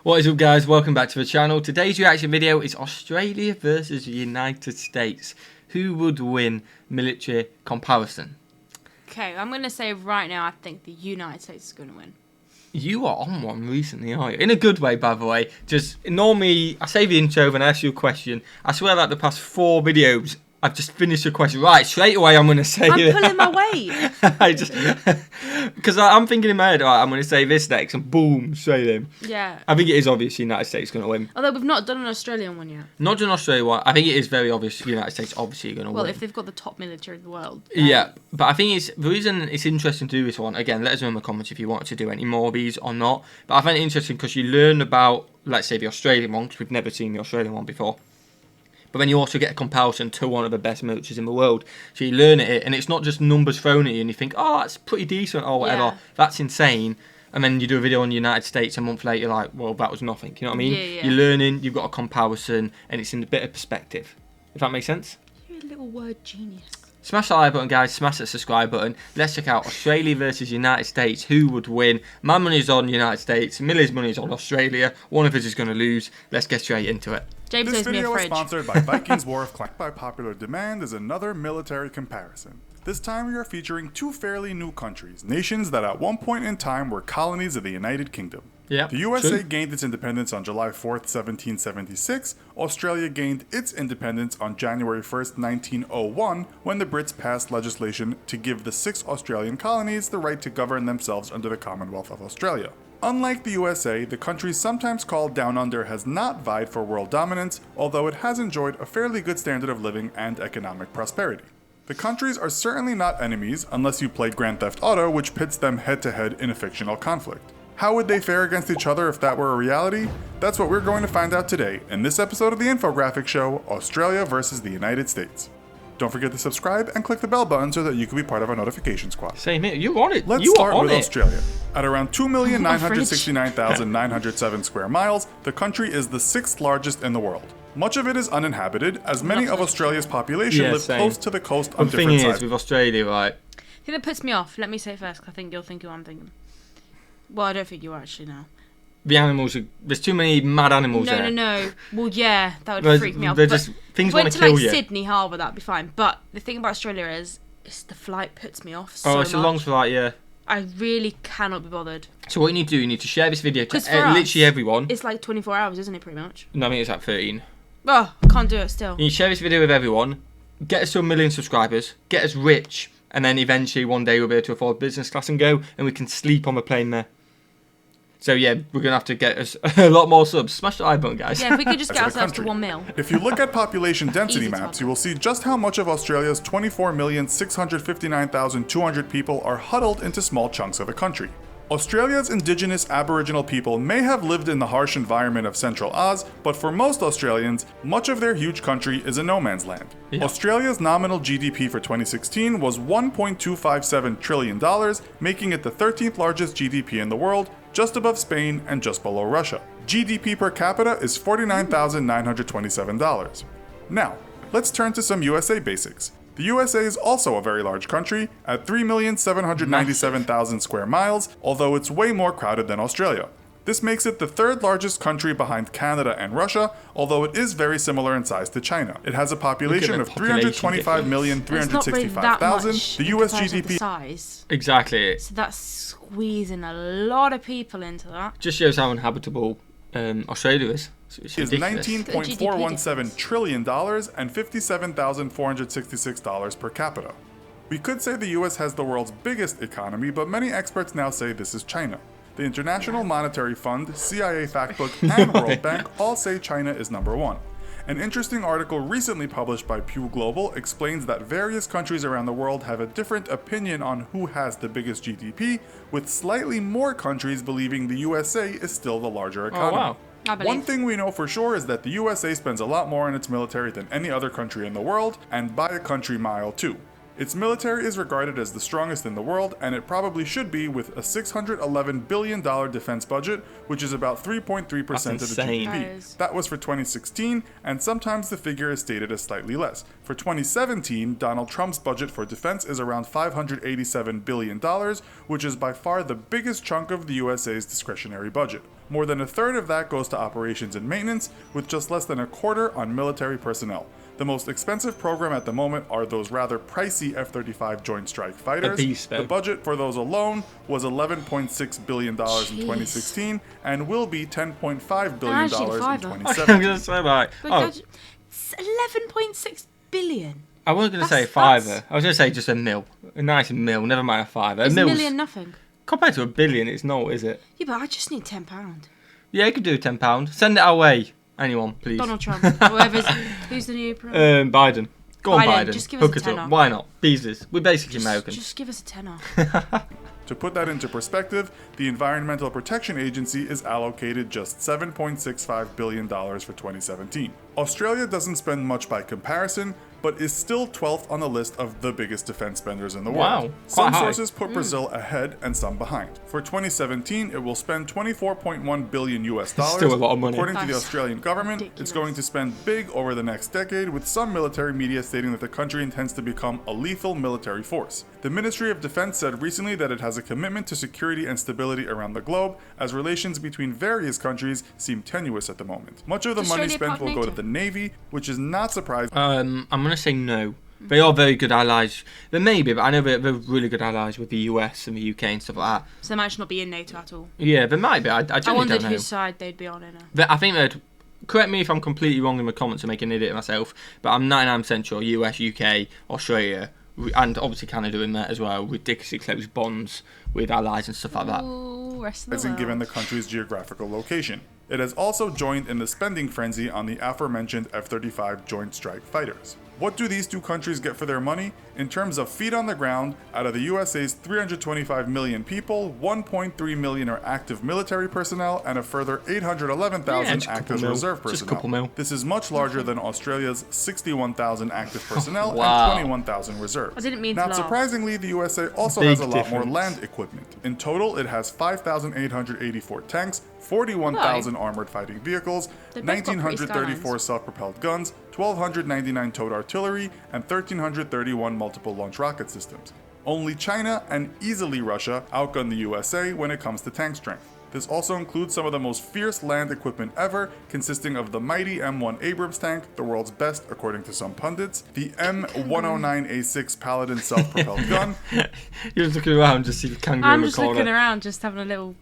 What is up, guys? Welcome back to the channel. Today's reaction video is Australia versus the United States. Who would win military comparison? Okay, I'm going to say right now I think the United States is going to win. You are on one recently, aren't you? In a good way, by the way. Just, normally, I say the intro and I ask you a question. I swear that the past 4 videos, I've just finished a question. Right, straight away I'm going to say... I'm pulling my weight. Because I'm thinking in my head, right, I'm going to say this next, and boom, straight in. Yeah. I think it is obvious the United States is going to win. Although we've not done an Australian one yet. Not done an Australian one. I think it is very obvious the United States obviously are going to win. Well, if they've got the top military in the world. Yeah, but I think the reason it's interesting to do this one, again, let us know in the comments if you want to do any more of these or not. But I find it interesting because you learn about, let's say, the Australian one, because we've never seen the Australian one before. But then you also get a comparison to one of the best militaries in the world. So you learn it, and it's not just numbers thrown at you, and you think, oh, that's pretty decent, or whatever. Yeah. That's insane. And then you do a video on the United States, a month later, you're like, well, that was nothing. You know what I mean? Yeah. You're learning, you've got a comparison, and it's in a bit of perspective. If that makes sense? You're a little word genius. Smash that like button, guys. Smash that subscribe button. Let's check out Australia versus United States. Who would win? My money's on United States. Millie's money's on Australia. One of us is going to lose. Let's get straight into it. James this owes me a video is fridge. sponsored by Vikings War of Clans. By popular demand is another military comparison. This time we are featuring 2 fairly new countries, nations that at one point in time were colonies of the United Kingdom. Yeah, the USA gained its independence on July 4th, 1776. Australia gained its independence on January 1st, 1901, when the Brits passed legislation to give the 6 Australian colonies the right to govern themselves under the Commonwealth of Australia. Unlike the USA, the country sometimes called Down Under has not vied for world dominance, although it has enjoyed a fairly good standard of living and economic prosperity. The countries are certainly not enemies unless you play Grand Theft Auto, which pits them head-to-head in a fictional conflict. How would they fare against each other if that were a reality? That's what we're going to find out today in this episode of the infographic show, Australia versus the United States. Don't forget to subscribe and click the bell button so that you can be part of our notification squad. Same here. You on it. Let's start with Australia. At around 2,969,907 square miles, the country is the 6th largest in the world. Much of it is uninhabited, as many of Australia's population live close to the coast on different sides. The thing is, with Australia, right? I think that puts me off. Let me say it first, because I think you'll think who I'm thinking. Well, I don't think you are actually now. The animals there's too many mad animals there. No. Well, yeah, that would freak me out. They're just, things want to kill you. Sydney Harbour, that'd be fine. But the thing about Australia is the flight puts me off so much. Oh, it's a long flight, yeah. I really cannot be bothered. So what you need to do, you need to share this video to literally everyone. It's like 24 hours, isn't it, pretty much? No, I think it's like 13. Oh, I can't do it still. You share this video with everyone, get us to 1 million subscribers, get us rich, and then eventually one day we'll be able to afford business class and go, and we can sleep on the plane there. So yeah, we're going to have to get us a lot more subs. Smash the like button, guys. Yeah, if we could just get ourselves to 1 mil. If you look at population density maps, you will see just how much of Australia's 24,659,200 people are huddled into small chunks of the country. Australia's indigenous Aboriginal people may have lived in the harsh environment of Central Oz, but for most Australians, much of their huge country is a no man's land. Yeah. Australia's nominal GDP for 2016 was $1.257 trillion, making it the 13th largest GDP in the world, just above Spain and just below Russia. GDP per capita is $49,927. Now, let's turn to some USA basics. The USA is also a very large country, at 3,797,000 square miles, although it's way more crowded than Australia. This makes it the 3rd largest country behind Canada and Russia, although it is very similar in size to China. It has a population of 325,365,000. The US GDP size. Exactly. So that's squeezing a lot of people into that. Just shows how uninhabitable Australia is. Is $19.417 trillion and $57,466 per capita. We could say the US has the world's biggest economy, but many experts now say this is China. The International Monetary Fund, CIA Factbook, and World Bank all say China is number 1. An interesting article recently published by Pew Global explains that various countries around the world have a different opinion on who has the biggest GDP, with slightly more countries believing the USA is still the larger economy. Oh, wow. One thing we know for sure is that the USA spends a lot more on its military than any other country in the world, and by a country mile too. Its military is regarded as the strongest in the world, and it probably should be, with a $611 billion defense budget, which is about 3.3% of the GDP. That was for 2016, and sometimes the figure is stated as slightly less. For 2017, Donald Trump's budget for defense is around $587 billion, which is by far the biggest chunk of the USA's discretionary budget. More than a third of that goes to operations and maintenance, with just less than a quarter on military personnel. The most expensive program at the moment are those rather pricey F-35 Joint Strike Fighters. The budget for those alone was $11.6 billion in 2016 and will be $10.5 billion in 2017. I'm going to say that. Oh, 11.6 billion. I wasn't going to say a fiver. I was going to say just a mil. A nice mil, never mind a fiver. Is a million nothing? Compared to $1 billion, it's not, is it? Yeah, but I just need £10. Yeah, you could do £10. Send it our way. Anyone, please. Donald Trump. Who's the new president? Biden. Go on, Biden. Just give us Hook a it tenner. up. Why not? Beesleys. We're basically American. Just give us a tenner. To put that into perspective, the Environmental Protection Agency is allocated just $7.65 billion for 2017. Australia doesn't spend much by comparison, but is still 12th on the list of the biggest defense spenders in the world. Some sources put Brazil ahead and some behind. For 2017, it will spend $24.1 billion US. Still a lot of money. According to the Australian government, it's going to spend big over the next decade, with some military media stating that the country intends to become a lethal military force. The Ministry of Defense said recently that it has a commitment to security and stability around the globe, as relations between various countries seem tenuous at the moment. Much of the money spent will go to the Navy, which is not surprising. I'm going to say no. They are very good allies. They may be, but I know they're really good allies with the US and the UK and stuff like that. So they might just not be in NATO at all. Yeah, they might be. I genuinely don't know. wondered whose side they'd be on in it. I think they'd... Correct me if I'm completely wrong in the comments and make an idiot of myself, but I'm 99% sure US, UK, Australia, and obviously Canada in there as well, ridiculously close bonds with allies and stuff like that. Ooh, rest of the world. Given the country's geographical location. It has also joined in the spending frenzy on the aforementioned F-35 Joint Strike Fighters. What do these two countries get for their money? In terms of feet on the ground, out of the USA's 325 million people, 1.3 million are active military personnel and a further 811,000 active reserve personnel. This is much larger than Australia's 61,000 active personnel and 21,000 reserves. I didn't mean to laugh. Not surprisingly, the USA also has a lot more land equipment. In total, it has 5,884 tanks, 41,000 armored fighting vehicles, 1,934 self-propelled guns, 1,299 towed artillery, and 1,331 multiple launch rocket systems. Only China and easily Russia outgun the USA when it comes to tank strength. This also includes some of the most fierce land equipment ever, consisting of the mighty M1 Abrams tank, the world's best according to some pundits, the M109A6 Paladin self-propelled gun. You're just looking around just see if kangaroo I'm just looking around, just having a little...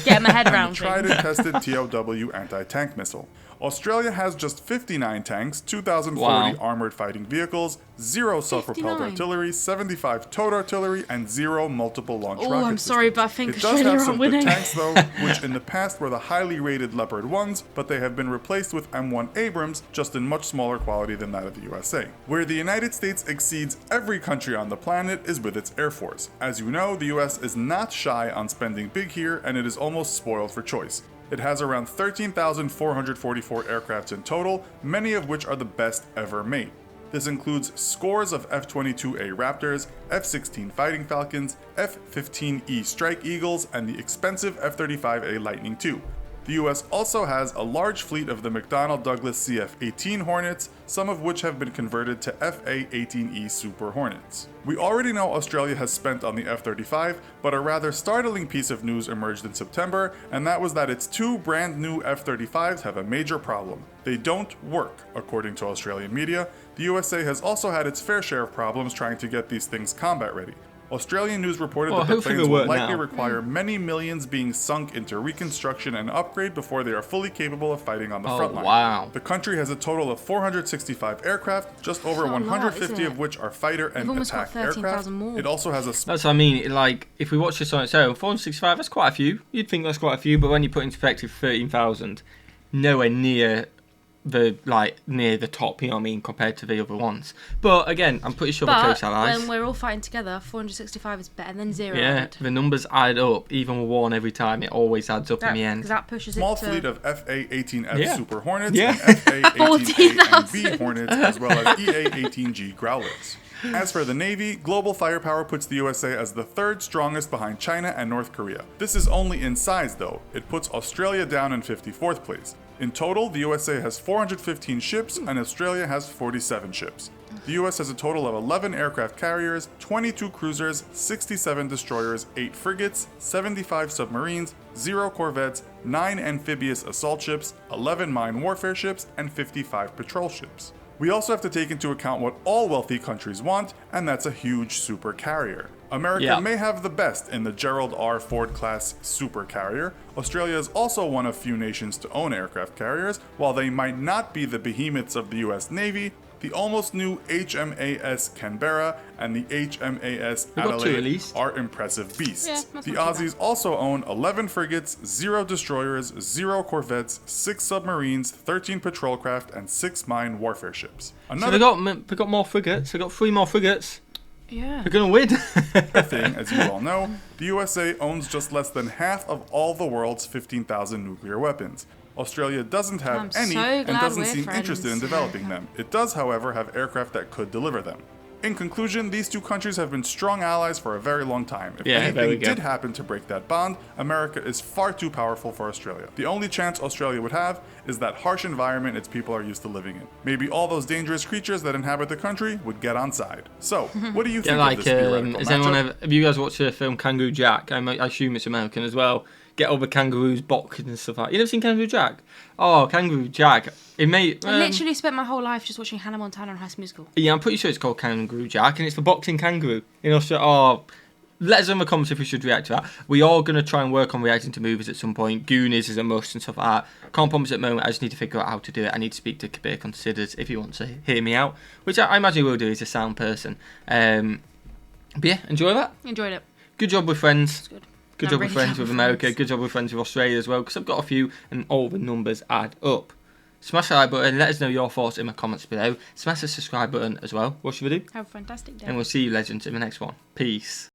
Get my head around things. Tried and tested POW anti-tank missile. Australia has just 59 tanks, 2,040 armored fighting vehicles, 0 self-propelled artillery, 75 towed artillery, and 0 multiple launch rocket I'm sorry, but I think it does have some good tanks though, which in the past were the highly rated Leopard 1s, but they have been replaced with M1 Abrams, just in much smaller quality than that of the USA. Where the United States exceeds every country on the planet is with its Air Force. As you know, the US is not shy on spending big here, and it is almost spoiled for choice. It has around 13,444 aircrafts in total, many of which are the best ever made. This includes scores of F-22A Raptors, F-16 Fighting Falcons, F-15E Strike Eagles, and the expensive F-35A Lightning II. The US also has a large fleet of the McDonnell Douglas CF-18 Hornets, some of which have been converted to FA-18E Super Hornets. We already know Australia has spent on the F-35, but a rather startling piece of news emerged in September, and that was that its 2 brand new F-35s have a major problem. They don't work, according to Australian media. The USA has also had its fair share of problems trying to get these things combat ready. Australian news reported that the planes will likely require many millions being sunk into reconstruction and upgrade before they are fully capable of fighting on the front line. Wow. The country has a total of 465 aircraft, just over 150 of which are fighter and attack aircraft. It also has a... That's what I mean, like, if we watch this on its own, 465, that's quite a few. You'd think that's quite a few, but when you put into perspective 13,000, nowhere near near the top, you know what I mean, compared to the other ones. But again, I'm pretty sure we're close allies. When we're all fighting together, 465 is better than 0. Yeah, the numbers add up. Even with 1 every time, it always adds up in the end. That pushes Small it to... fleet of FA-18F Super Hornets and FA-18A and B Hornets, as well as EA-18G Growlers. As for the Navy, global firepower puts the USA as the 3rd strongest behind China and North Korea. This is only in size though. It puts Australia down in 54th place. In total, the USA has 415 ships and Australia has 47 ships. The US has a total of 11 aircraft carriers, 22 cruisers, 67 destroyers, 8 frigates, 75 submarines, 0 corvettes, 9 amphibious assault ships, 11 mine warfare ships, and 55 patrol ships. We also have to take into account what all wealthy countries want, and that's a huge super carrier. America may have the best in the Gerald R. Ford class super carrier. Australia is also one of few nations to own aircraft carriers. While they might not be the behemoths of the US Navy, the almost new HMAS Canberra and the HMAS Adelaide are impressive beasts. Yeah, the Aussies also own 11 frigates, 0 destroyers, 0 corvettes, 6 submarines, 13 patrol craft, and 6 mine warfare ships. So they got more frigates. They got 3 more frigates. Yeah. They're gonna win. Thing, as you all know, the USA owns just less than half of all the world's 15,000 nuclear weapons. Australia doesn't have any and doesn't seem interested in developing them. It does, however, have aircraft that could deliver them. In conclusion, these two countries have been strong allies for a very long time. If anything did happen to break that bond, America is far too powerful for Australia. The only chance Australia would have is that harsh environment its people are used to living in. Maybe all those dangerous creatures that inhabit the country would get on side. So, what do you think of this theoretical matchup? Have you guys watched the film Kangaroo Jack? I assume it's American as well. Get all the kangaroos boxed and stuff like that. You never seen Kangaroo Jack? Oh, Kangaroo Jack. I literally spent my whole life just watching Hannah Montana and High School Musical. Yeah, I'm pretty sure it's called Kangaroo Jack, and it's the boxing kangaroo in Australia. Oh, let us know in the comments if we should react to that. We are going to try and work on reacting to movies at some point. Goonies is a must and stuff like that. Can't promise at the moment. I just need to figure out how to do it. I need to speak to Kabir Considers if he wants to hear me out, which I imagine he will do. He's a sound person. But yeah, enjoy that. Enjoyed it. Good job with Friends. It's good. Good job with Friends with America. Good job with Friends with Australia as well, because I've got a few and all the numbers add up. Smash the like button. Let us know your thoughts in the comments below. Smash the subscribe button as well. What should we do? Have a fantastic day. And we'll see you legends in the next one. Peace.